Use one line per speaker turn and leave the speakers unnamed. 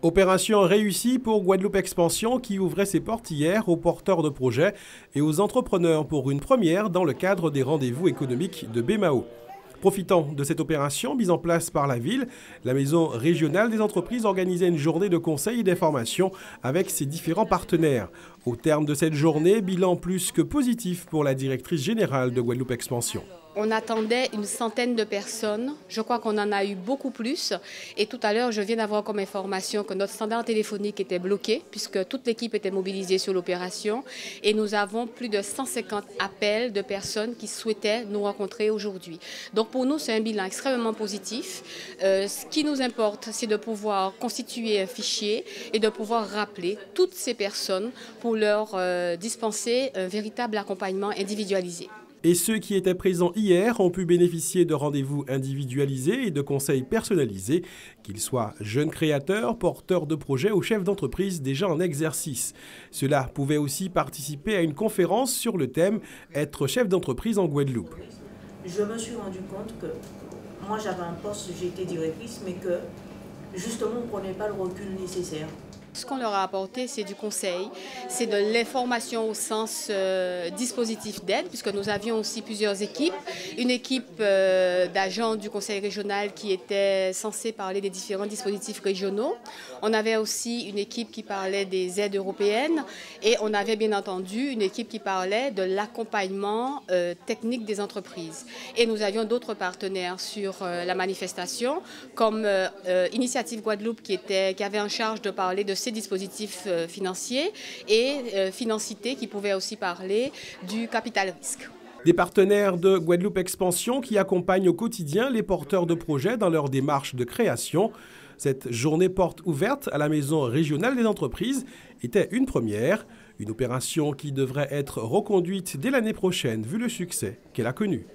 Opération réussie pour Guadeloupe Expansion qui ouvrait ses portes hier aux porteurs de projets et aux entrepreneurs pour une première dans le cadre des rendez-vous économiques de BMAO. Profitant de cette opération mise en place par la ville, la Maison régionale des entreprises organisait une journée de conseil et d'information avec ses différents partenaires. Au terme de cette journée, bilan plus que positif pour la directrice générale de Guadeloupe Expansion.
On attendait une centaine de personnes. Je crois qu'on en a eu beaucoup plus. Et tout à l'heure, je viens d'avoir comme information que notre standard téléphonique était bloqué puisque toute l'équipe était mobilisée sur l'opération. Et nous avons plus de 150 appels de personnes qui souhaitaient nous rencontrer aujourd'hui. Donc pour nous, c'est un bilan extrêmement positif. Ce qui nous importe, c'est de pouvoir constituer un fichier et de pouvoir rappeler toutes ces personnes pour leur dispenser un véritable accompagnement individualisé.
Et ceux qui étaient présents hier ont pu bénéficier de rendez-vous individualisés et de conseils personnalisés, qu'ils soient jeunes créateurs, porteurs de projets ou chefs d'entreprise déjà en exercice. Ceux-là pouvaient aussi participer à une conférence sur le thème « Être chef d'entreprise en Guadeloupe ».
Je me suis rendu compte que moi j'avais un poste, j'étais directrice, mais que justement on ne prenait pas le recul nécessaire.
Ce qu'on leur a apporté, c'est du conseil, c'est de l'information au sens dispositif d'aide, puisque nous avions aussi plusieurs équipes. Une équipe d'agents du conseil régional qui était censée parler des différents dispositifs régionaux. On avait aussi une équipe qui parlait des aides européennes et on avait bien entendu une équipe qui parlait de l'accompagnement technique des entreprises. Et nous avions d'autres partenaires sur la manifestation, comme Initiative Guadeloupe qui avait en charge de parler de ces dispositifs financiers et Financité qui pouvait aussi parler du capital risque.
Des partenaires de Guadeloupe Expansion qui accompagnent au quotidien les porteurs de projets dans leur démarche de création. Cette journée porte ouverte à la Maison régionale des entreprises était une première, une opération qui devrait être reconduite dès l'année prochaine vu le succès qu'elle a connu.